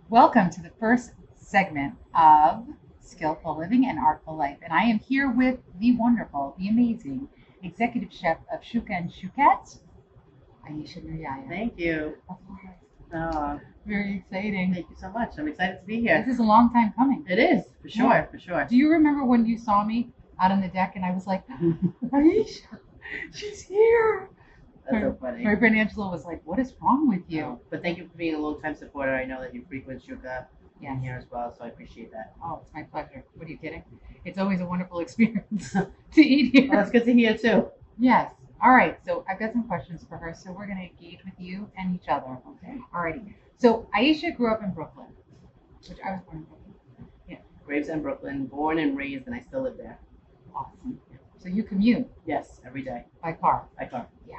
Welcome to the first segment of Skillful Living and Artful Life. And I am here with the wonderful, the amazing executive chef of Shuka and Shukette, Ayesha Nurdjaja. Thank you. Of course. Oh, Very exciting. thank you so much. I'm excited to be here. This is a long time coming. It is, for sure, Yeah. for sure. Do you remember when you saw me out on the deck and I was like, Ayesha, she's here? That's so funny. My friend Angela was like, what is wrong with you? But thank you for being a long-time supporter. I know that you frequent Shuka Yes. here as well, so I appreciate that. Oh, it's my pleasure. What are you kidding? It's always a wonderful experience to eat here. Well, that's good to hear, too. Yes. All right. So I've got some questions for her. So we're going to engage with you and each other. Okay. All righty. So Ayesha grew up in Brooklyn, which I was born in Brooklyn. Gravesend, Brooklyn, born and raised, and I still live there. Awesome. So you commute Yes, every day, by car. by car. Yeah.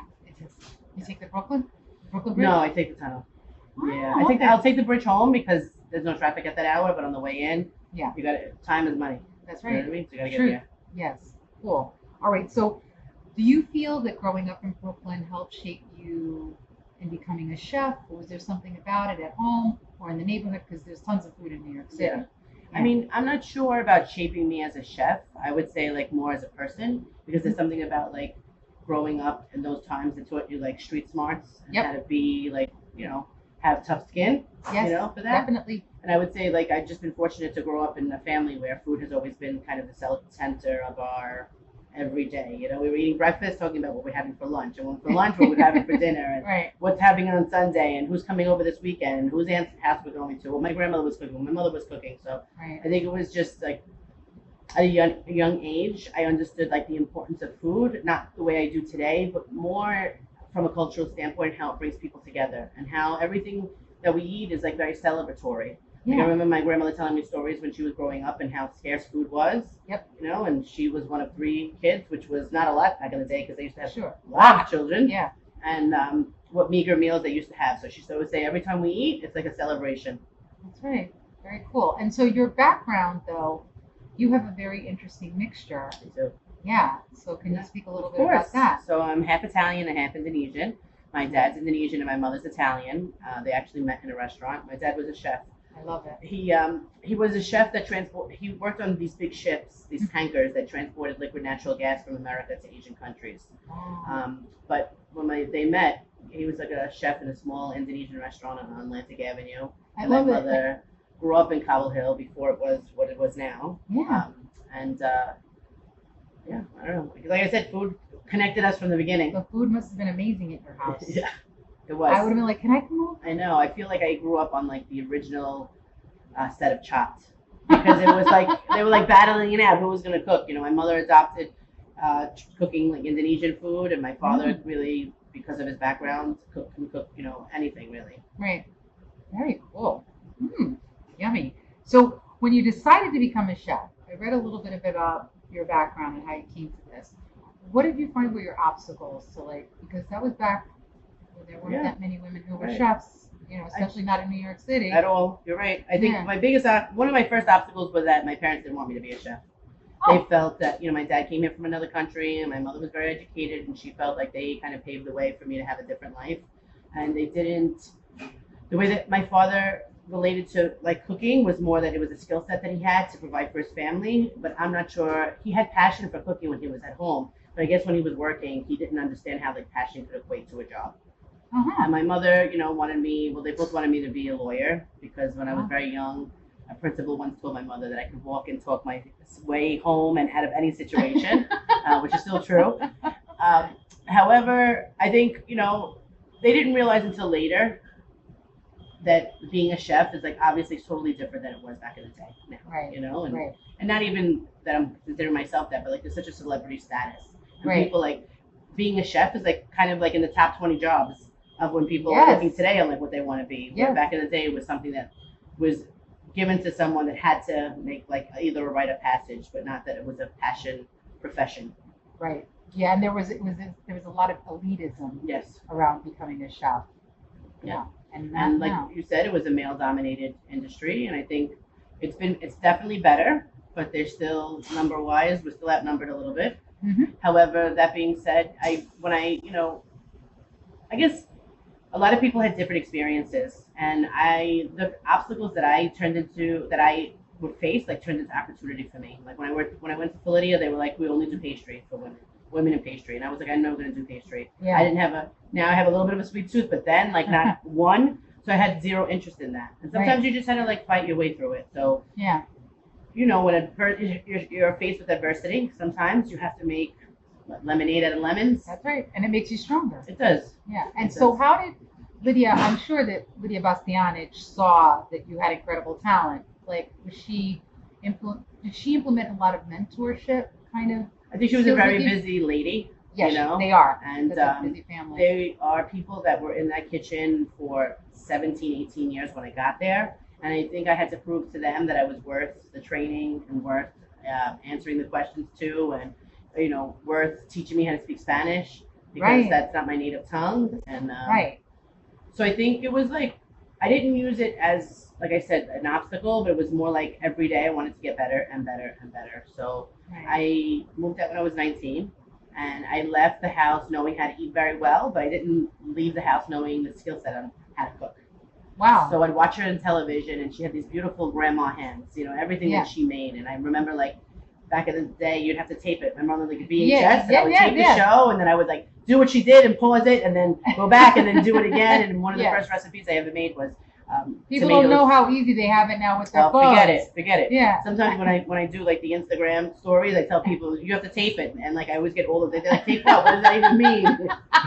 You take the Brooklyn Bridge? No, I take the tunnel. Oh, Yeah, I think okay. I'll take the bridge home because there's no traffic at that hour, but on the way in, Yeah. you got time is money. That's You know right. what I mean? So you got to get True. there. Yes. Cool. All right. So do you feel that growing up in Brooklyn helped shape you in becoming a chef? Or was there something about it at home or in the neighborhood? Because there's tons of food in New York City. Yeah. I mean, I'm not sure about shaping me as a chef. I would say like more as a person because there's something about like growing up in those times that taught you like street smarts and Yep. how to be like, have tough skin, Yes, for that. definitely. And I would say like I've just been fortunate to grow up in a family where food has always been kind of the center of our every day. We were eating breakfast, talking about what we're having for lunch, and for lunch what we're having for dinner, and Right. what's happening on Sunday, and who's coming over this weekend, and whose aunt's house we're going to. Well, my grandmother was cooking, my mother was cooking, so Right. I think it was just like at a young age, I understood like the importance of food, not the way I do today, but more from a cultural standpoint, how it brings people together and how everything that we eat is like very celebratory. Like I Yeah. remember my grandmother telling me stories when she was growing up and how scarce food was. Yep. And she was one of 3 kids, which was not a lot back in the day because they used to have Sure. a lot of children. Yeah. And what meager meals they used to have. So she used to always say, every time we eat, it's like a celebration. That's right. Very cool. And so your background, though, you have a very interesting mixture. So, Yeah. So can you speak a little of bit about course. that? So I'm half Italian and half Indonesian. My dad's Indonesian and my mother's Italian. They actually met in a restaurant. My dad was a chef. I love it. He was a chef that he worked on these big ships, these tankers that transported liquid natural gas from America to Asian countries. Wow. But when they met, he was like a chef in a small Indonesian restaurant on Atlantic Avenue. I And love my it. mother grew up in Cobble Hill before it was what it was now. Yeah. And yeah, I don't know. Like I said, food connected us from the beginning. The food must have been amazing at your house. Yeah, it was. I would have been like, can I come over? I know. I feel like I grew up on like the original set of Chopped because it was like they were like battling it out who was gonna cook. My mother adopted cooking like Indonesian food, and my father really, because of his background, can cook anything really. Right. Very cool. Yummy. So when you decided to become a chef, I read a little bit about your background and how you came to this. What did you find were your obstacles to because that was back when there weren't that many women who were Right. chefs, especially not in New York City. At all. You're right. I think Yeah. my biggest one of my first obstacles was that my parents didn't want me to be a chef. Oh. They felt that my dad came here from another country and my mother was very educated, and she felt like they kind of paved the way for me to have a different life, and they didn't. The way that my father related to like cooking was more that it was a skill set that he had to provide for his family, but I'm not sure he had passion for cooking when he was at home, but I guess when he was working he didn't understand how like passion could equate to a job. Uh-huh. And my mother, they both wanted me to be a lawyer because when I was very young, a principal once told my mother that I could walk and talk my way home and out of any situation, which is still true. However, I think, they didn't realize until later that being a chef is like obviously totally different than it was back in the day now, Right. and, Right. and not even that I'm considering myself that, but like there's such a celebrity status. And Right. people like being a chef is like kind of like in the top 20 jobs of when people Yes. are looking today on like what they want to be. Where Yes. back in the day it was something that was given to someone that had to make like either a rite of passage, but not that it was a passion profession. Right. Yeah, and there was a lot of elitism Yes. around becoming a chef. Yeah. And And not like now. you said, it was a male dominated industry, and I think it's definitely better, but there's still number wise, we're still outnumbered a little bit. Mhm. However, that being said, I guess a lot of people had different experiences, and the obstacles that I would face like turned into opportunity for me. Like when I went to Philadelphia, they were like, we only do pastry for women in pastry, and I was like, I'm never going to do pastry. Yeah. I didn't have now I have a little bit of a sweet tooth, but then like not one, so I had zero interest in that. And sometimes you just had to like fight your way through it. So yeah, you know, when you're faced with adversity, sometimes you have to make lemonade out of lemons. that's right, and it makes you stronger. It does. Yeah, and so how did Lydia? I'm sure that Lydia Bastianich saw that you had incredible talent. Like, did she implement a lot of mentorship kind of? I think she was a very busy lady. Yes, you know? they are. And That's a busy family. they are people that were in that kitchen for 17, 18 years when I got there. And I think I had to prove to them that I was worth the training and worth answering the questions too, and you know, worth teaching me how to speak Spanish because that's not my native tongue. And so I think it was like I didn't use it as, like I said, an obstacle, but it was more like every day I wanted to get better and better and better. So I moved out when I was 19, and I left the house knowing how to eat very well, but I didn't leave the house knowing the skill set on how to cook. Wow. So I'd watch her on television, and she had these beautiful grandma hands, you know, everything that she made. And I remember, like, back in the day, you'd have to tape it. My mother like a VHS, and I would tape the show, and then I would, like, do what she did and pause it, and then go back and then do it again. And one of the first recipes I ever made was people don't know how easy they have it now with their phones. Forget it. Yeah. Sometimes when I do like the Instagram stories, I tell people you have to tape it, and like I always get all of it. They're like, tape what? What does that even mean?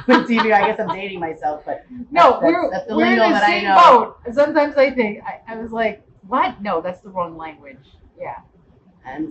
With TV, I guess I'm dating myself, but no, that's the we're in lingo the that same I know. boat. Sometimes I think I was like, what? No, that's the wrong language. Yeah. And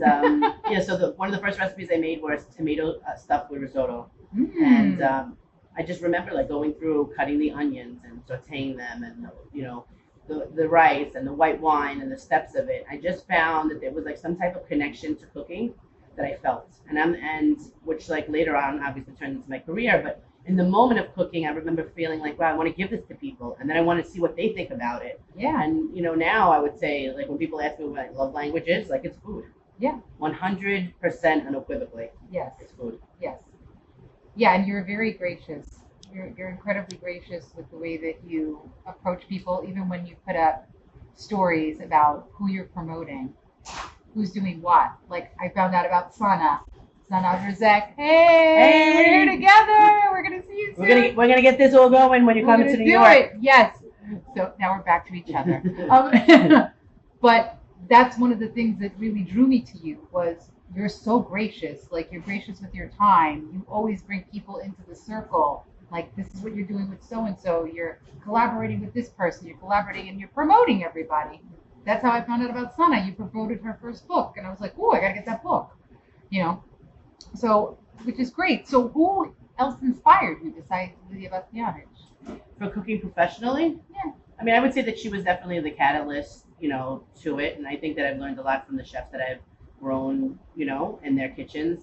so one of the first recipes I made was tomato stuffed with risotto, and I just remember like going through cutting the onions and sautéing them, and you know. The rice and the white wine and the steps of it. I just found that there was like some type of connection to cooking that I felt, and which like later on obviously turned into my career. But in the moment of cooking, I remember feeling like, wow, I want to give this to people, and then I want to see what they think about it. Yeah. And you know, now I would say like when people ask me what I love language is, like it's food. Yeah. 100% unequivocally. Yes. It's food. Yes. Yeah, and you're very gracious. You're incredibly gracious with the way that you approach people, even when you put up stories about who you're promoting, who's doing what. Like I found out about Sana Brzek. Hey, we're here together. We're gonna see you soon. We're gonna get this all going when you come to New York. Yes. So now we're back to each other. But that's one of the things that really drew me to you was you're so gracious. Like you're gracious with your time. You always bring people into the circle. Like, this is what you're doing with so-and-so. You're collaborating with this person. You're collaborating and you're promoting everybody. That's how I found out about Sana. You promoted her first book. And I was like, oh, I got to get that book. You know? So, which is great. So who else inspired you besides Lydia Bastianich? For cooking professionally? Yeah. I mean, I would say that she was definitely the catalyst, you know, to it. And I think that I've learned a lot from the chefs that I've grown, you know, in their kitchens.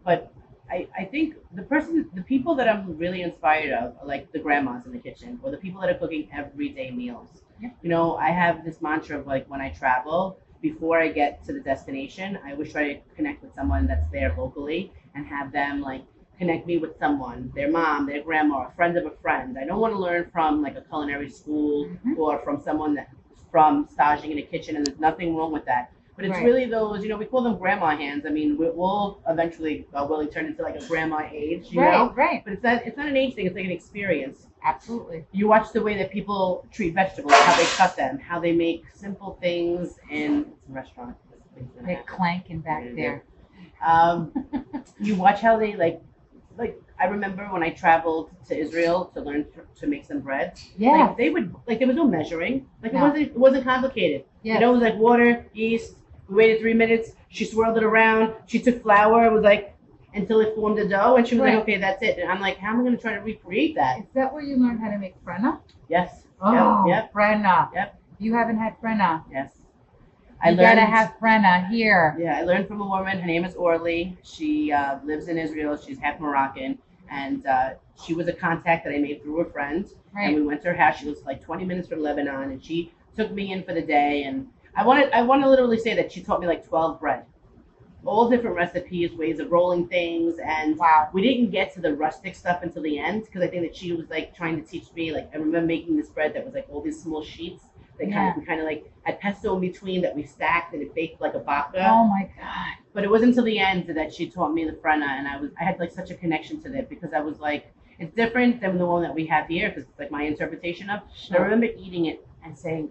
But I think the people that I'm really inspired of are like the grandmas in the kitchen or the people that are cooking everyday meals. Yeah. You know, I have this mantra of like when I travel, before I get to the destination, I always try to connect with someone that's there locally and have them like connect me with someone, their mom, their grandma, a friend of a friend. I don't want to learn from like a culinary school or from someone that's from staging in a kitchen, and there's nothing wrong with that. But it's really those, you know, we call them grandma hands. I mean, we'll eventually, Willie turn into like a grandma age, you know? Right. But it's not an age thing. It's like an experience. Absolutely. You watch the way that people treat vegetables, how they cut them, how they make simple things in a restaurant. They're clanking back there. You watch how they like I remember when I traveled to Israel to learn to make some bread. Yeah. Like they would like there was no measuring. Like it wasn't complicated. Yeah. You know, it was like water, yeast. We waited 3 minutes. She swirled it around. She took flour. It was like until it formed a dough, and she was like, "Okay, that's it." And I'm like, "How am I going to try to recreate that?" Is that where you learned how to make frenna? Yes. Oh, yep. Frenna. Yep. You haven't had frenna. Yes. You gotta have frenna here. Yeah, I learned from a woman. Her name is Orly. She lives in Israel. She's half Moroccan, and she was a contact that I made through a friend. Right. And we went to her house. She was like 20 minutes from Lebanon, and she took me in for the day. And I want to literally say that she taught me like 12 bread. all different recipes, ways of rolling things, and Wow. we didn't get to the rustic stuff until the end because I think that she was like trying to teach me. Like I remember making this bread that was like all these small sheets. That we kind of like had pesto in between that we stacked and it baked like a babka. Oh my God. But it wasn't until the end that she taught me the frena, and I had like such a connection to it because I was like, it's different than the one that we have here because it's like my interpretation of. But I remember eating it and saying,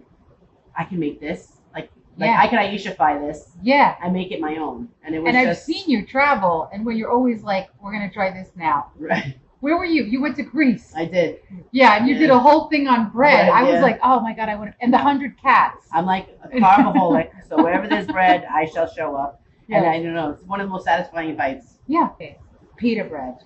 I can make this. Like I can Ayesha-fy this. Yeah. And make it my own. And it was and I've seen you travel, and when you're always like, we're gonna try this now. Right. Where were you? You went to Greece. I did. Yeah, and you did a whole thing on bread. I was yeah. like, oh my God, I want to. And the 100 cats. I'm like a carboholic, so wherever there's bread, I shall show up. Yeah. And I don't know, it's one of the most satisfying bites. Yeah. Okay. Pita bread.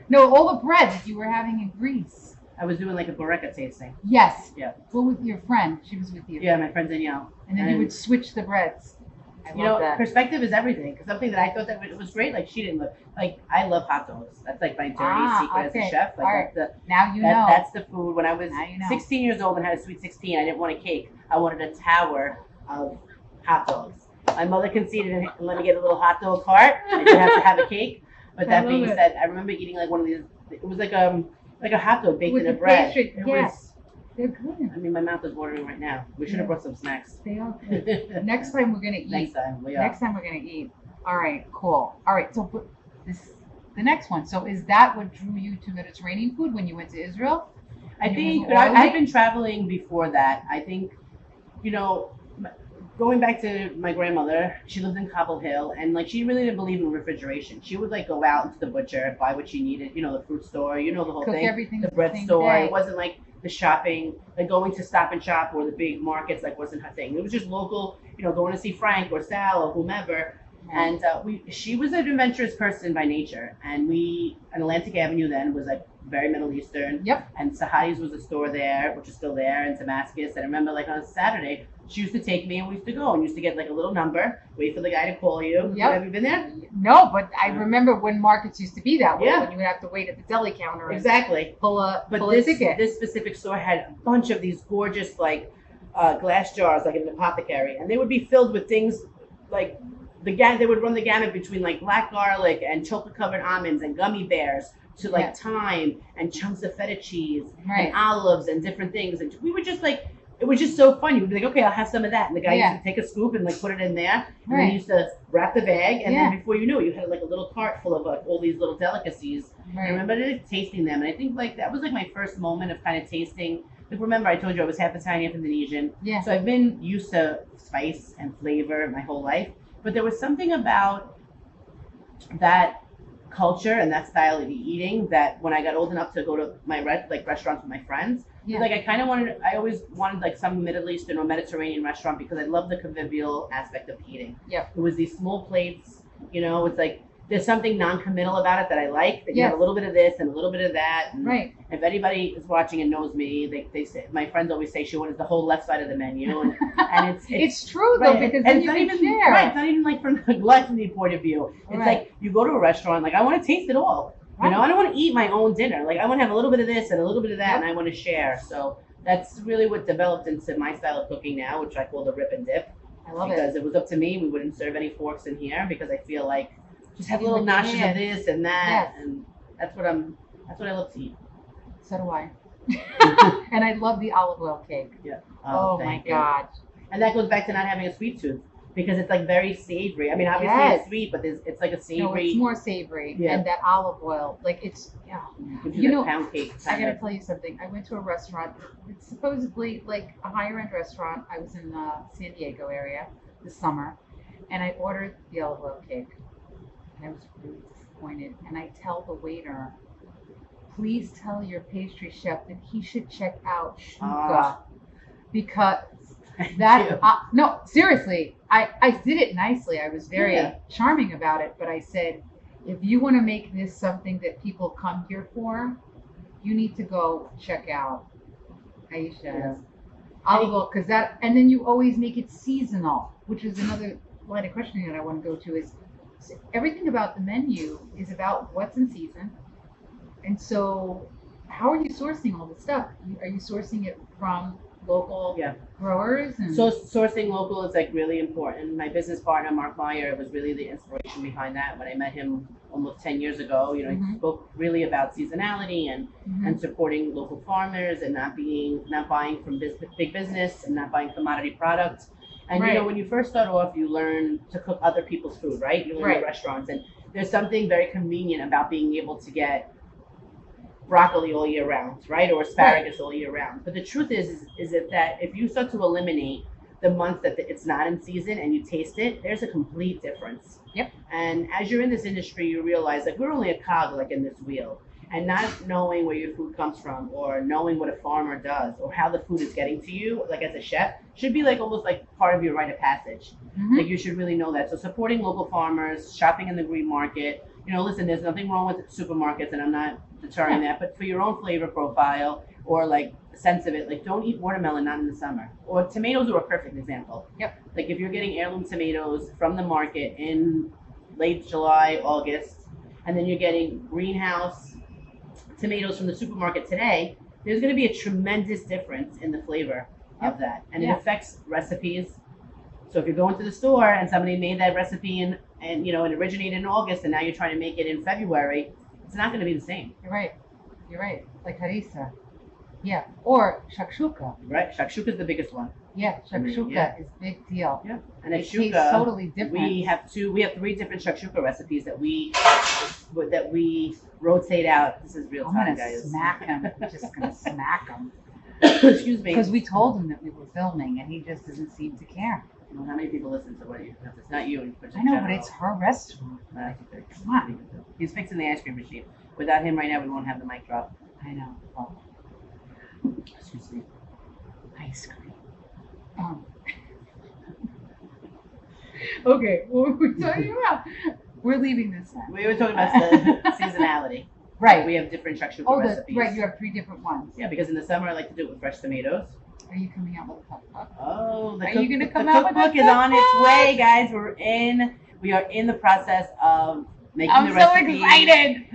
No, all the bread that you were having in Greece. I was doing like a bureka tasting. Yes. Yeah. What with your friend? She was with you. Yeah, my friend Danielle. And then you would switch the breads. I you know, that. Perspective is everything. Because something that I thought that it was great, like she didn't look. Like I love hot dogs. That's like my dirty secret as a chef. Like, all right. Now you know. That's the food. When I was you know. 16 years old and had a sweet 16, I didn't want a cake. I wanted a tower of hot dogs. My mother conceded and let me get a little hot dog cart. I didn't have to have a cake. But that being said, I remember eating like one of these. It was like a hot dog baked in a bread. Pastry. They're good. I mean, my mouth is watering right now. We should have brought some snacks. They are good. Next time we're gonna eat. Next time we are. Next time we're gonna eat. All right, cool. All right, so the next one. So is that what drew you to Mediterranean food when you went to Israel? I think I've been traveling before that. I think, you know, going back to my grandmother, she lived in Cobble Hill, and like she really didn't believe in refrigeration. She would like go out into the butcher, buy what she needed, you know, the fruit store, you know, the whole thing, everything the bread store. Day. It wasn't like the shopping, like going to Stop and Shop or the big markets, like wasn't her thing. It was just local, you know, going to see Frank or Sal or whomever. And she was an adventurous person by nature, and Atlantic Avenue then was like very Middle Eastern. Yep. And Sahadi's was a store there, which is still there in Damascus. And I remember like on a Saturday, she used to take me and we used to go and used to get like a little number, wait for the guy to call you. Yep. Have you been there? No, but I remember when markets used to be that way, when you would have to wait at the deli counter. Exactly. Pull a ticket. This specific store had a bunch of these gorgeous like glass jars, like in an apothecary, and they would be filled with things like they would run the gamut between like black garlic and chocolate covered almonds and gummy bears to like thyme and chunks of feta cheese and olives and different things. And we were just like, it was just so fun. You would be like, okay, I'll have some of that. And the guy used to take a scoop and like put it in there. And then he used to wrap the bag. And then before you knew it, you had like a little cart full of like all these little delicacies. Right. I remember tasting them. And I think like that was like my first moment of kind of tasting. Like remember, I told you I was half Italian, half Indonesian. Yeah. So I've been used to spice and flavor my whole life. But there was something about that culture and that style of eating that when I got old enough to go to my restaurants with my friends, like I always wanted like some Middle Eastern or Mediterranean restaurant because I love the convivial aspect of eating. Yeah. It was these small plates, you know, it's like there's something non-committal about it that I like, that you have a little bit of this and a little bit of that. And if anybody is watching and knows me, they say, my friends always say she wanted the whole left side of the menu. And it's true though, because then you can share. Right, it's not even like from a gluttony point of view. It's like you go to a restaurant, like I want to taste it all. You know, I don't want to eat my own dinner. Like I want to have a little bit of this and a little bit of that, and I want to share. So that's really what developed into my style of cooking now, which I call the rip and dip. I love it. Because it was up to me. We wouldn't serve any forks in here because I feel like just have little notches of this and that, and that's what I love to eat. So do I. And I love the olive oil cake. Yeah. Oh my God. And that goes back to not having a sweet tooth because it's like very savory. I mean, obviously it's sweet, but it's like a savory. No, it's more savory. Yeah. And that olive oil, like it's you know, pound cake. I gotta tell you something. I went to a restaurant. It's supposedly like a higher end restaurant. I was in the San Diego area this summer, and I ordered the olive oil cake. I was really disappointed, and I tell the waiter, please tell your pastry chef that he should check out Shuka, because that no, seriously, I did it nicely. I was very charming about it, but I said, if you want to make this something that people come here for, you need to go check out Ayesha's olive oil, because that, and then you always make it seasonal, which is another line of questioning that I want to go to is. Everything about the menu is about what's in season. And so how are you sourcing all this stuff? Are you sourcing it from local Yeah. growers. And So sourcing local is like really important. My business partner, Mark Meyer, was really the inspiration behind that. When I met him almost 10 years ago, you know, he spoke really about seasonality and supporting local farmers and not buying from big business and not buying commodity products. And you know, when you first start off, you learn to cook other people's food, right? You learn the restaurants, and there's something very convenient about being able to get broccoli all year round, right? Or asparagus all year round. But the truth is that if you start to eliminate the months that it's not in season and you taste it, there's a complete difference. Yep. And as you're in this industry, you realize like we're only a cog like in this wheel. And not knowing where your food comes from or knowing what a farmer does or how the food is getting to you, like as a chef, should be like almost like part of your rite of passage. Like you should really know that. So supporting local farmers, shopping in the green market, you know, listen, there's nothing wrong with supermarkets and I'm not deterring that, but for your own flavor profile or like sense of it, like don't eat watermelon not in the summer. Or tomatoes are a perfect example. Yep. Like if you're getting heirloom tomatoes from the market in late July, August, and then you're getting greenhouse tomatoes from the supermarket today, there's going to be a tremendous difference in the flavor of that, and it affects recipes. So if you're going to the store and somebody made that recipe and you know it originated in August and now you're trying to make it in February, it's not going to be the same. You're right. Like harissa. Yeah. Or shakshuka. Right. Shakshuka is the biggest one. Yeah, shakshuka is big deal. Yeah. And at it Shuka, tastes totally different. we have three different shakshuka recipes that we rotate out. This is real time, guys. Smack him. I'm just gonna smack him. Excuse me. Because we told him that we were filming, and he just doesn't seem to care. Well, how many people listen to what you? It's not you. I know, but it's her restaurant. Come on. He's fixing the ice cream machine. Without him right now, we won't have the mic drop. I know. Well, excuse me. Ice cream. Okay, what were we talking about? We're leaving this now. We were talking about the seasonality. Right. We have different shakshuka recipes. Right, you have 3 different ones. Yeah, because in the summer I like to do it with fresh tomatoes. Are you coming out with a cookbook? Oh, are you going to come the out with a cookbook is on its way, guys. We are in the process of making the recipe. I'm so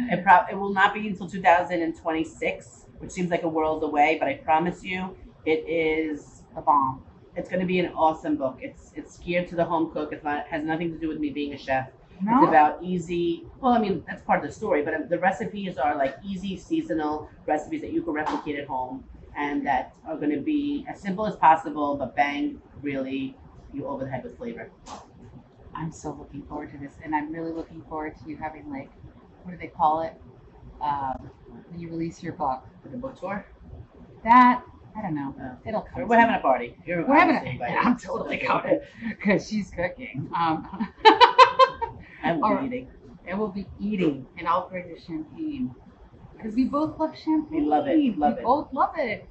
excited. It will not be until 2026, which seems like a world away, but I promise you, it is a bomb. It's going to be an awesome book. It's geared to the home cook. It has nothing to do with me being a chef. No? It's about easy. Well, I mean that's part of the story, but the recipes are like easy seasonal recipes that you can replicate at home, and that are going to be as simple as possible, but bang, really, you over the head with flavor. I'm so looking forward to this, and I'm really looking forward to you having like, what do they call it? When you release your book. For the book tour? That. I don't know. It'll come. We're having a party. We're having a party. I'm totally going because she's cooking. I will be eating. And we'll be eating, and I'll bring the champagne because we both love champagne. We love it. We both love it.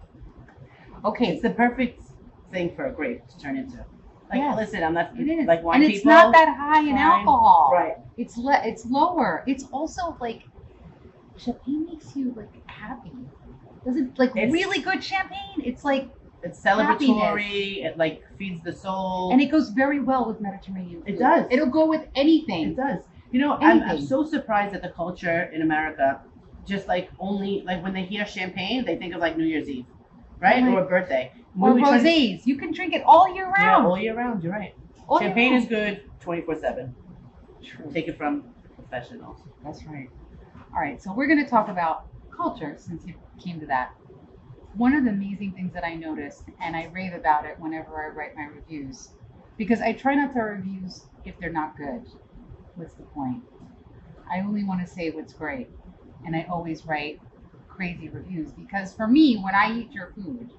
Okay, it's the perfect thing for a grape to turn into. Like, listen, I'm not. It is. Like wine and it's not that high in alcohol. Right. It's lower. It's also like champagne makes you like happy. Doesn't like really good champagne. It's like it's celebratory. Happiness. It like feeds the soul, and it goes very well with Mediterranean food. It does. It'll go with anything. It does. You know, I'm so surprised at the culture in America. Just like only like when they hear champagne, they think of like New Year's Eve, right? Or a birthday. Or rosés. You can drink it all year round. Yeah, all year round. You're right. Champagne is good 24/7. True. Take it from professionals. That's right. All right, so we're going to talk about culture since you came to that. One of the amazing things that I noticed, and I rave about it whenever I write my reviews, because I try not to reviews if they're not good. What's the point? I only want to say what's great, and I always write crazy reviews because for me, when I eat your food,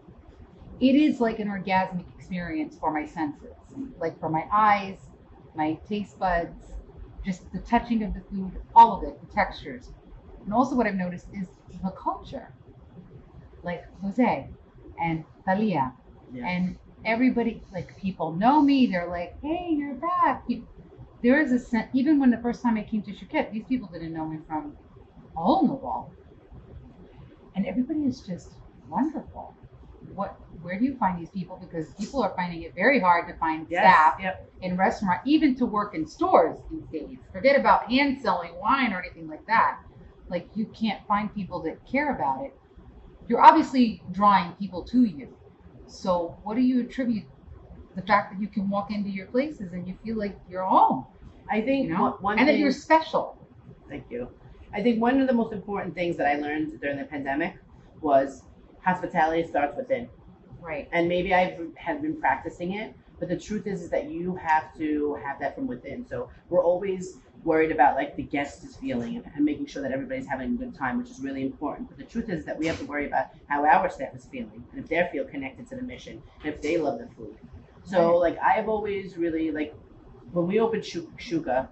it is like an orgasmic experience for my senses, like for my eyes, my taste buds, just the touching of the food, all of it, the textures. And also what I've noticed is the culture, like Jose and Thalia, and everybody, like people know me. They're like, hey, you're back. There is a sense, even when the first time I came to Shukette, these people didn't know me from a hole in the wall. And everybody is just wonderful. Where do you find these people? Because people are finding it very hard to find staff in restaurant, even to work in stores these days. Forget about hand selling wine or anything like that. Like you can't find people that care about it. You're obviously drawing people to you, So what do you attribute the fact that you can walk into your places and you feel like you're home, I think you know, one and that thing, you're special? thank you. I think one of the most important things that I learned during the pandemic was hospitality starts within. Right. And maybe I have been practicing it, but the truth is that you have to have that from within. So we're always worried about like the guest is feeling and making sure that everybody's having a good time, which is really important. But the truth is that we have to worry about how our staff is feeling and if they feel connected to the mission and if they love the food. So like I've always really like when we opened Shuka,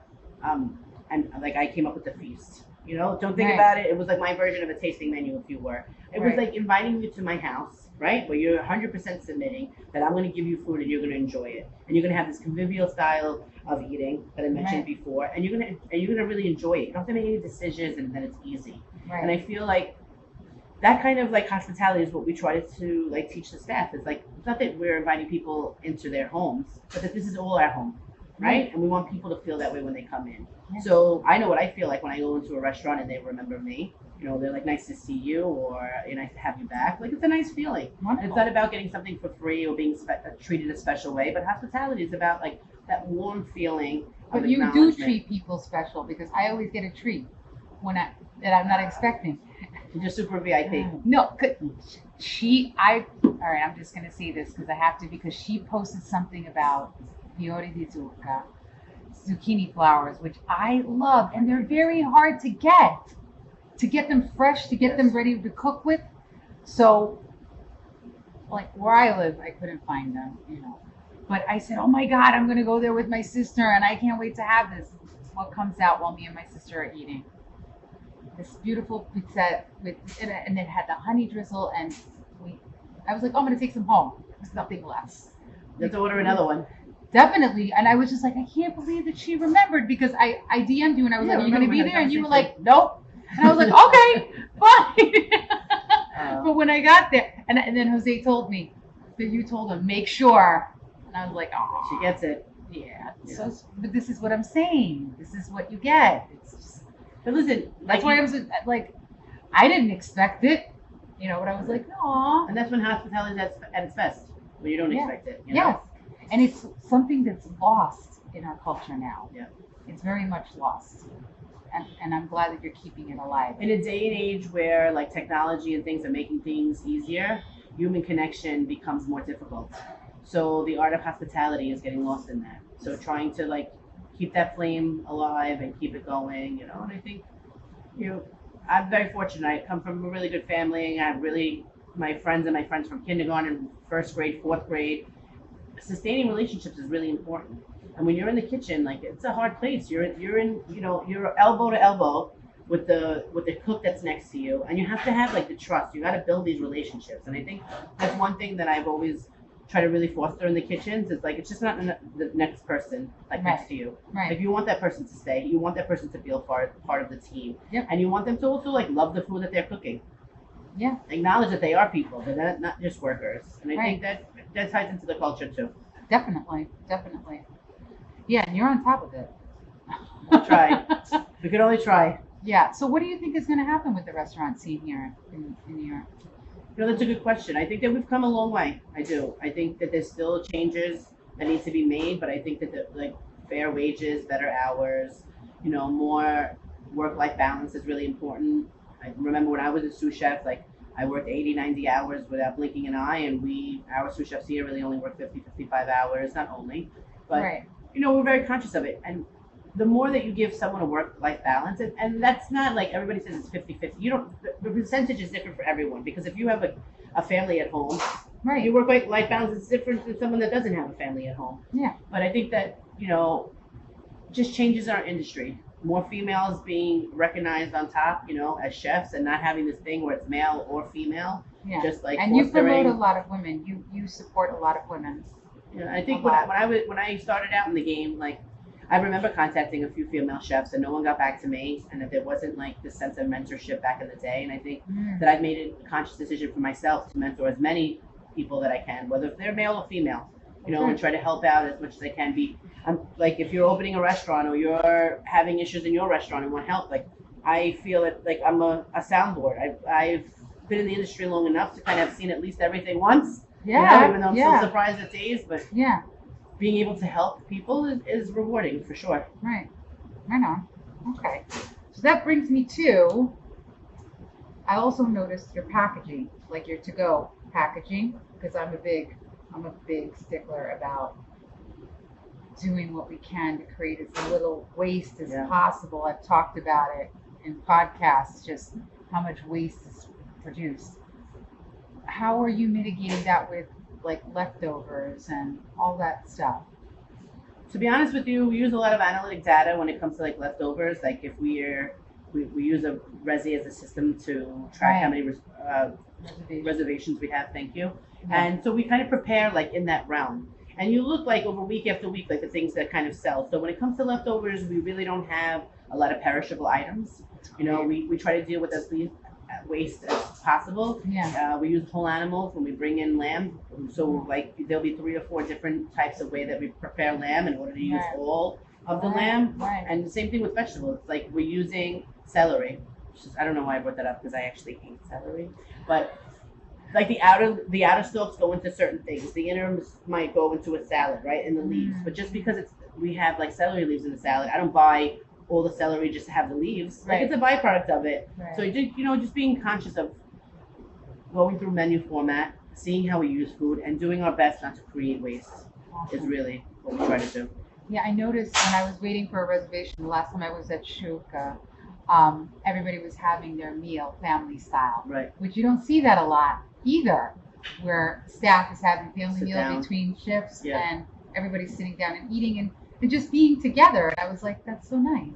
and like I came up with the feast. You know, don't think about it. It was like my version of a tasting menu, if you were. It was like inviting you to my house, right? Where you're 100% submitting that I'm going to give you food and you're going to enjoy it, and you're going to have this convivial style of eating that I mentioned before, and you're gonna really enjoy it. You don't have to make any decisions, and then it's easy. And I feel like that kind of like hospitality is what we try to like teach the staff. Is like it's not that we're inviting people into their homes, but that this is all our home, right? And we want people to feel that way when they come in. So I know what I feel like when I go into a restaurant and they remember me. You know, they're like, nice to see you, or nice to have you back. Like, it's a nice feeling. Wonderful. It's not about getting something for free or being treated a special way, but hospitality is about like that warm feeling. But you do treat people special, because I always get a treat that I'm not expecting. You're super VIP. No, all right, I'm just going to say this because I have to, because she posted something about fiori di zucca, zucchini flowers, which I love, and they're very hard to get them fresh, to get them ready to cook with. So, like where I live, I couldn't find them, you know. But I said, oh my God, I'm going to go there with my sister, and I can't wait to have this. What comes out while me and my sister are eating? This beautiful pizza and it had the honey drizzle, and I was like, oh, I'm going to take some home. There's nothing left. You have to order another one. Definitely. And I was just like, I can't believe that she remembered, because I DM'd you and I was like, are you going to be there? And you were like, nope. And I was like, okay, fine. But when I got there, and then Jose told me that you told him, make sure. And I was like, oh. She gets it. Yeah. So, but this is what I'm saying. This is what you get. It's just, but listen, that's why I was like, I didn't expect it, you know, but I was like, no. And that's when hospitality is at its best, when you don't expect it. You know? Yes. And it's something that's lost in our culture now. Yeah. It's very much lost. And I'm glad that you're keeping it alive. In a day and age where like technology and things are making things easier, human connection becomes more difficult. So the art of hospitality is getting lost in that. So trying to like keep that flame alive and keep it going, you know. And I think, you know, I'm very fortunate. I come from a really good family. I have my friends from kindergarten, first grade, fourth grade. Sustaining relationships is really important. And when you're in the kitchen, like it's a hard place. You're in, you know, you're elbow to elbow with the cook that's next to you, and you have to have like the trust. You got to build these relationships, and I think that's one thing that I've always tried to really foster in the kitchens. Is like it's just not the next person like next to you. Right. Like you want that person to stay. You want that person to feel part of the team. Yep. And you want them to also like love the food that they're cooking. Yeah. Acknowledge that they are people. They're not just workers. And I think that ties into the culture too. Definitely. Yeah, and you're on top of it. We'll try. We could only try. Yeah. So what do you think is going to happen with the restaurant scene here in New York? You know, that's a good question. I think that we've come a long way. I do. I think that there's still changes that need to be made, but I think that like fair wages, better hours, you know, more work-life balance is really important. I remember when I was a sous chef, like I worked 80, 90 hours without blinking an eye, and our sous chefs here really only work 50, 55 hours, not only, but you know, we're very conscious of it. And the more that you give someone a work-life balance, and that's not like everybody says it's 50-50. You don't, the percentage is different for everyone, because if you have a family at home, your work-life balance is different than someone that doesn't have a family at home. Yeah. But I think that, you know, just changes our industry. More females being recognized on top, you know, as chefs, and not having this thing where it's male or female. Yeah. Just like and you promote a lot of women. You support a lot of women. Yeah, I think when I started out in the game, like I remember contacting a few female chefs, and no one got back to me, and that there wasn't like this sense of mentorship back in the day. And I think that I've made a conscious decision for myself to mentor as many people that I can, whether they're male or female, you know, and try to help out as much as I can. Like if you're opening a restaurant or you're having issues in your restaurant and want help, like I feel that like I'm a soundboard. I've been in the industry long enough to kind of have seen at least everything once. Yeah. Even though I'm yeah. still surprised at days, but Yeah. being able to help people is rewarding for sure. Right. Right on. Okay. So that brings me to, I also noticed your packaging, like your to-go packaging, because I'm a big stickler about doing what we can to create as little waste as possible. I've talked about it in podcasts, just how much waste is produced. How are you mitigating that with like leftovers and all that stuff? To be honest with you, we use a lot of analytic data when it comes to like leftovers. Like if we use a Resi as a system to track how many reservations we have. Thank you. Yeah. And so we kind of prepare like in that realm. And you look like over week after week, like the things that kind of sell. So when it comes to leftovers, we really don't have a lot of perishable items. You know, we try to deal with as least waste as possible. Yeah. We use whole animals when we bring in lamb. So like there'll be 3 or 4 different types of way that we prepare lamb in order to use all of the lamb. Right. And the same thing with vegetables. Like we're using celery. I don't know why I brought that up because I actually hate celery. But like the outer stalks go into certain things. The inners might go into a salad, right? In the leaves. But just because we have like celery leaves in the salad, I don't buy all the celery just to have the leaves. Like it's a byproduct of it. Right. So just being conscious of going through menu format, seeing how we use food, and doing our best not to create waste is really what we try to do. Yeah, I noticed when I was waiting for a reservation the last time I was at Shuka, everybody was having their meal family style. Right. Which you don't see that a lot either, where staff is having family Sit meal down. between shifts and everybody's sitting down and eating and just being together. And I was like, that's so nice.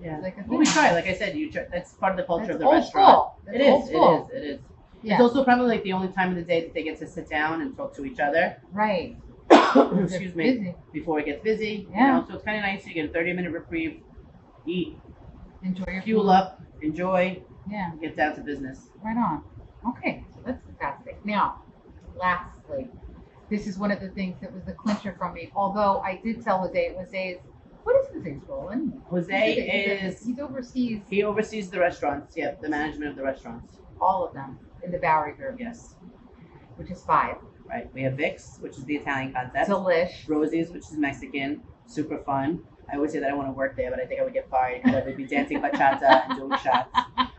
Yeah. Like Well, we try. Like I said, that's part of the culture of the old restaurant. School. It is. Yeah. It's also probably like the only time of the day that they get to sit down and talk to each other. Right. Excuse me. Busy. Before it gets busy. Yeah. So it's kind of nice. You get a 30-minute reprieve, eat, Enjoy your fuel food. up, enjoy, Yeah. get down to business. Right on. Okay, so that's fantastic. Now, lastly, this is one of the things that was the clincher for me. Although I did tell Jose, what is Jose's role? He oversees the restaurants. Yeah, the management of the restaurants. All of them in the Bowery Group. Yes. Which is 5. Right. We have Vic's, which is the Italian concept. Delish. Rosie's, which is Mexican. Super fun. I always say that I want to work there, but I think I would get fired because I would be dancing bachata and doing shots.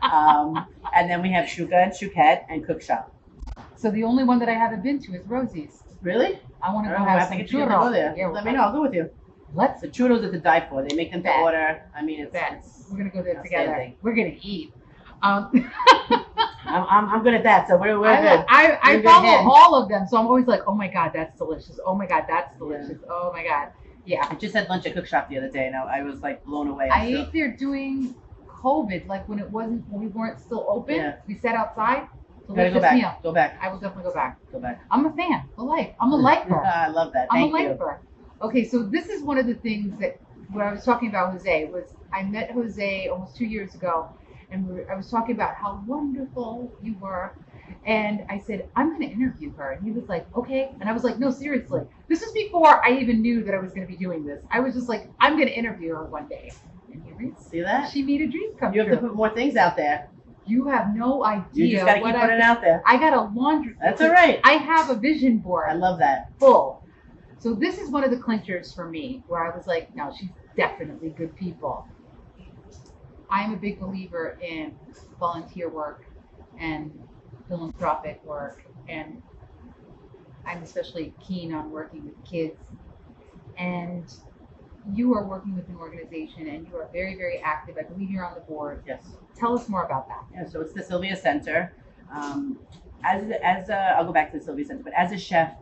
And then we have Shuka and Shukette and Cook Shop. So the only one that I haven't been to is Rosie's. Really? I want to go I have have some to get you to go there. Yeah, Let me know. I'll go with you. The churros are to die for. They make them to order. I mean, it's we're gonna go there together. We're gonna eat. I'm good at that, so we're good. I follow all of them, so I'm always like, oh my god, that's delicious. Oh my god, that's delicious. Yeah. Oh my god, yeah. I just had lunch at Cook Shop the other day, and I was like blown away. I ate there during COVID, like when we weren't still open. Yeah. We sat outside. Gotta go back. Meal. Go back. I will definitely go back. Go back. I'm a fan. I'm a lifer. I love that. I'm a lifer. Okay, so this is one of the things that when I was talking about Jose was I met Jose almost 2 years ago, and I was talking about how wonderful you were, and I said I'm going to interview her, and he was like, okay, and I was like, no, seriously, this is before I even knew that I was going to be doing this. I was just like, I'm going to interview her one day, and here we see that she made a dream come true. true. You have to put more things out there. You have no idea. You just got to keep putting it out there. I got a laundry. That's all right. I have a vision board. I love that. Full. So this is one of the clinchers for me, where I was like, no, she's definitely good people. I'm a big believer in volunteer work and philanthropic work, and I'm especially keen on working with kids. And you are working with an organization, and you are very, very active. I believe you're on the board. Yes. Tell us more about that. Yeah, so it's the Sylvia Center. I'll go back to the Sylvia Center, but as a chef,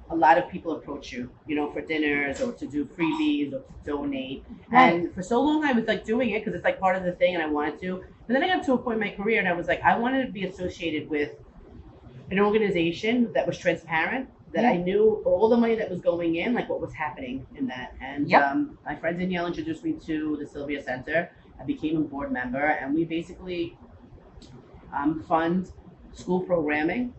a lot of people approach you, for dinners or to do freebies or to donate. Right. And for so long I was like doing it because it's like part of the thing and I wanted to. But then I got to a point in my career and I was like, I wanted to be associated with an organization that was transparent, that I knew all the money that was going in, like what was happening in that. And my friend Danielle introduced me to the Sylvia Center. I became a board member and we basically fund school programming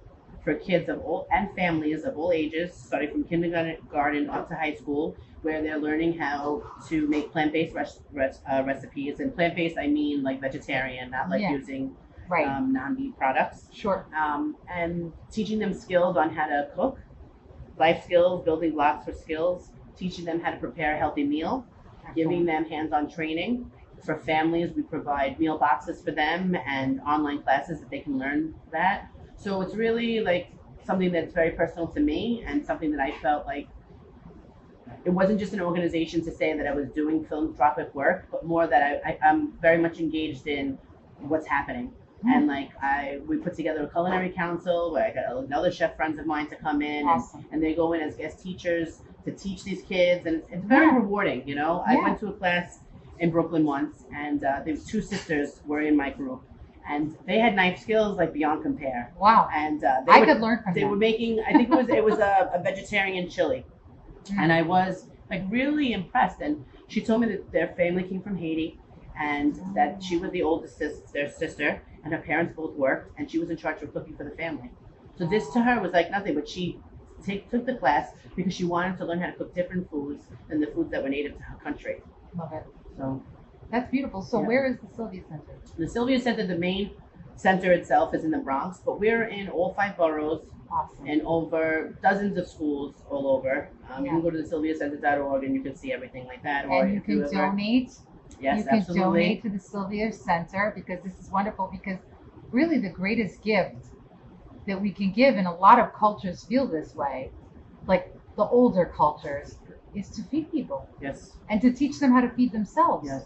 for kids of all and families of all ages, starting from kindergarten up to high school, where they're learning how to make plant-based recipes. And plant-based, I mean like vegetarian, not like using Right. non-meat products, Sure. and teaching them skills on how to cook, life skills, building blocks for skills, teaching them how to prepare a healthy meal, giving them hands-on training. For families, we provide meal boxes for them and online classes that they can learn that. So it's really like something that's very personal to me and something that I felt like it wasn't just an organization to say that I was doing philanthropic work, but more that I'm very much engaged in what's happening. And like we put together a culinary council where I got another chef friends of mine to come in, Awesome. and they go in as guest teachers to teach these kids, and it's very rewarding. You know, I went to a class in Brooklyn once, and there was two sisters were in my group, and they had knife skills like beyond compare. Wow. And I could learn from they them. were making, I think it was a vegetarian chili, and I was like really impressed. And she told me that their family came from Haiti, and that she was the oldest their sister, and her parents both worked, and she was in charge of cooking for the family. So this to her was like nothing, but she took the class because she wanted to learn how to cook different foods than the foods that were native to her country. Love it. So That's beautiful. So where is the Sylvia Center? the Sylvia Center, the main center itself is in the Bronx, but we're in all 5 boroughs. Awesome. And over dozens of schools all over. You can go to the sylviacenter.org and you can see everything like that. And you can donate. Yes, you can absolutely. donate to the Sylvia Center, because this is wonderful, because really the greatest gift that we can give, and a lot of cultures feel this way, like the older cultures, is to feed people. Yes. And to teach them how to feed themselves. Yes.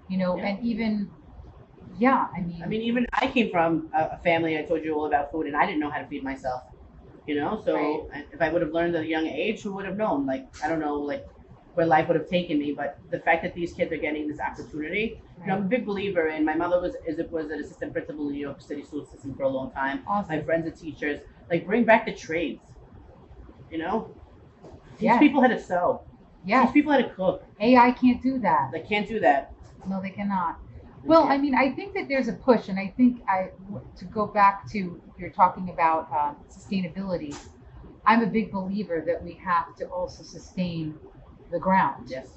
You know, and even, even I came from a family, I told you all about food, and I didn't know how to feed myself. You know, so if I would have learned at a young age, who would have known? Like, I don't know, like where life would have taken me, but the fact that these kids are getting this opportunity, you know, I'm a big believer in. My mother was an assistant principal in the New York City school system for a long time. Awesome. My friends are teachers. Like, bring back the trades. You know, teach people how to sew. Teach people how to cook. AI can't do that. They can't do that. No, they cannot. Well, I mean, I think that there's a push, and I think to go back to, you're talking about sustainability, I'm a big believer that we have to also sustain the ground. Yes.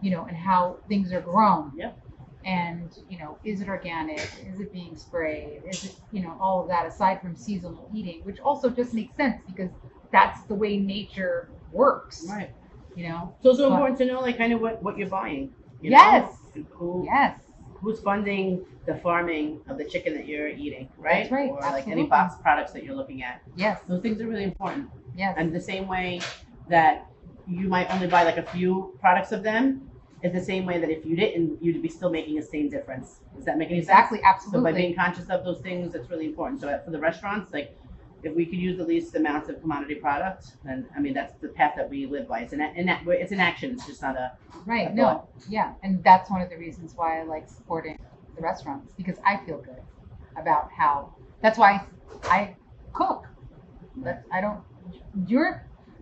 You know, and how things are grown. Yep. And, you know, is it organic? Is it being sprayed? Is it, you know, all of that, aside from seasonal eating, which also just makes sense because that's the way nature works. Right. You know? It's also important to know, like, kind of what you're buying. You Yes. know? Yes. Who's funding the farming of the chicken that you're eating, right? That's right. Or Absolutely. like any box products that you're looking at. Yes. Those things are really important. Yes. And the same way that you might only buy like a few products of them is the same way that if you didn't, you'd be still making the same difference. Does that make any sense? Exactly. Absolutely. So by being conscious of those things, it's really important. So for the restaurants, like if we could use the least amounts of commodity products, then I mean that's the path that we live by. It's an action. It's just not a right. a No. thought. Yeah. And that's one of the reasons why I like supporting the restaurants, because I feel good about how. That's why I cook. That I don't.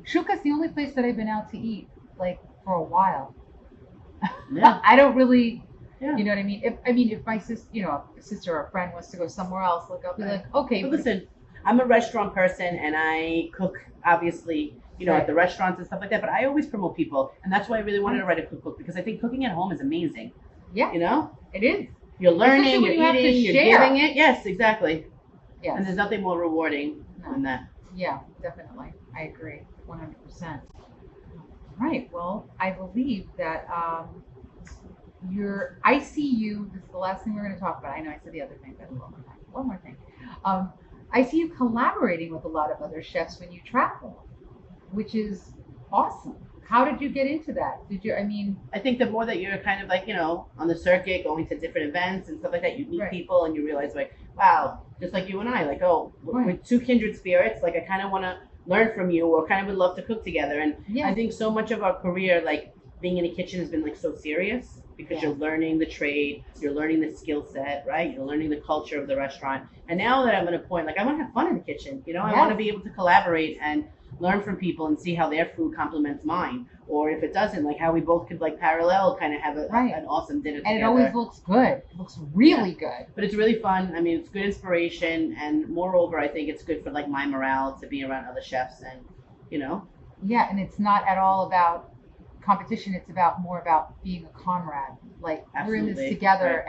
Shuka's the only place that I've been out to eat like for a while. Yeah. I don't really. Yeah. You know what I mean? If my sister, you know, a sister or a friend wants to go somewhere else, like I'll be like, okay. But listen, I'm a restaurant person and I cook, obviously, you know, at the restaurants and stuff like that. But I always promote people, and that's why I really wanted to write a cookbook, because I think cooking at home is amazing. Yeah. You know, it is. you're learning, Especially when you're you have to eating, you're share. giving it. Yes, exactly. Yes. And there's nothing more rewarding than that. Yeah, definitely. I agree, 100%. Right. Well, I believe that I see you. This is the last thing we're going to talk about. I know I said the other thing, but one more thing. I see you collaborating with a lot of other chefs when you travel, which is awesome. How did you get into that? I think the more that you're kind of like, you know, on the circuit, going to different events and stuff like that, you meet people and you realize like, wow, just like you and I, like, oh, we're two kindred spirits. Like, I kind of want to learn from you, or kind of would love to cook together. And I think so much of our career, like being in a kitchen, has been like so serious, because you're learning the trade, you're learning the skill set, right? You're learning the culture of the restaurant. And now that I'm at a point, like, I want to have fun in the kitchen, you know, I want to be able to collaborate and learn from people and see how their food complements mine, or if it doesn't, like how we both could like parallel kind of have an awesome dinner together. And it always looks good. It looks really good. But it's really fun. I mean, it's good inspiration, and moreover, I think it's good for like my morale to be around other chefs, and you know. Yeah, and it's not at all about competition. It's more about being a comrade. Like, we're in this together,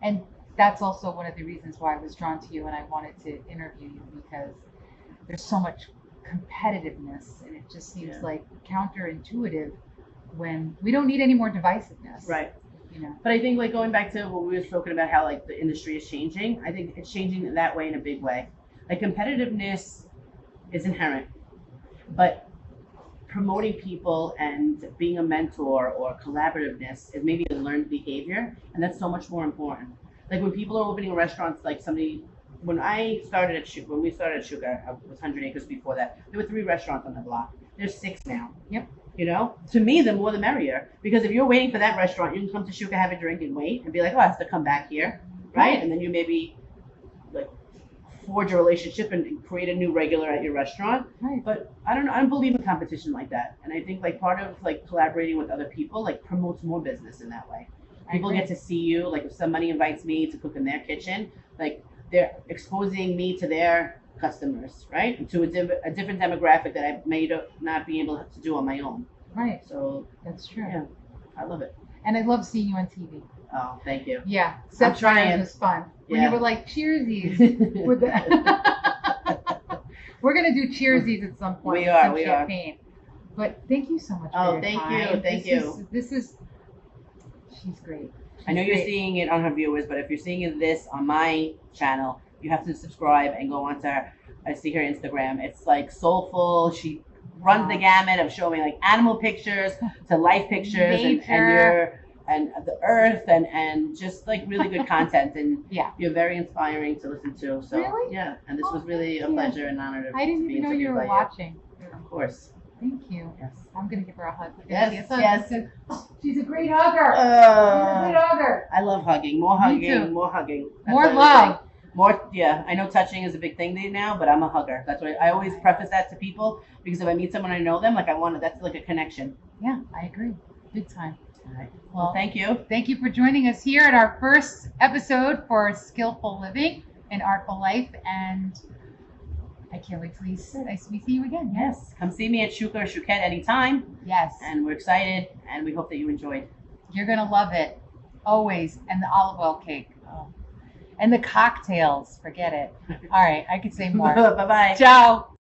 and that's also one of the reasons why I was drawn to you and I wanted to interview you, because there's so much competitiveness and it just seems Yeah. like counterintuitive when we don't need any more divisiveness. Right. You know. But I think like going back to what we were talking about, how like the industry is changing, I think it's changing that way in a big way. Like competitiveness is inherent, but promoting people and being a mentor or collaborativeness is maybe a learned behavior, and that's so much more important. Like when people are opening restaurants, like somebody, when we started at Shuka, I was 100 acres before that. There were 3 restaurants on the block. There's 6 now. Yep. You know, to me, the more the merrier. Because if you're waiting for that restaurant, you can come to Shuka, have a drink, and wait, and be like, oh, I have to come back here, right? And then you maybe like forge a relationship and create a new regular at your restaurant. Right. But I don't believe in competition like that. And I think like part of like collaborating with other people like promotes more business in that way. People get to see you. Like if somebody invites me to cook in their kitchen, like they're exposing me to their customers, right? And to a different demographic that I may not be able to do on my own. Right. So That's true. yeah, I love it. And I love seeing you on TV. Oh, thank you. Yeah. I'm Seth trying. Meyers was fun. When Yeah. you were like, cheersies. with the We're going to do cheersies at some point. We with are, some we are. champagne. But thank you so much for Oh, your thank time. you, thank you. This is, she's great. I know She's you're great. seeing it on her viewers, but if you're seeing this on my channel, you have to subscribe and go onto her. I see her Instagram. It's like soulful. She runs the gamut of showing like animal pictures to life pictures and the earth and just like really good content. And Yeah. you're very inspiring to listen to. So Really? yeah, and this was really a thank you. pleasure and honor to I didn't be even know you interviewed were by watching. Of course. Thank you. Yes. I'm going to give her a hug. Yes, Yes, hug. yes. She's a great hugger. She's a great hugger. I love hugging. More Me hugging. too. More hugging. That's More what I was love. saying. More, yeah. I know touching is a big thing now, but I'm a hugger. That's why I always preface that to people, because if I meet someone I know them, like I want to. That's like a connection. Yeah, I agree. Big time. All right. Well, Thank you. Thank you for joining us here at our first episode for Skillful Living and Artful Life. And I can't wait till we see you again. Yes. Come see me at Shuka or Shukette anytime. Yes. And we're excited, and we hope that you enjoyed. You're going to love it. Always. And the olive oil cake. Oh. And the cocktails. Forget it. All right. I could say more. Bye bye. Ciao.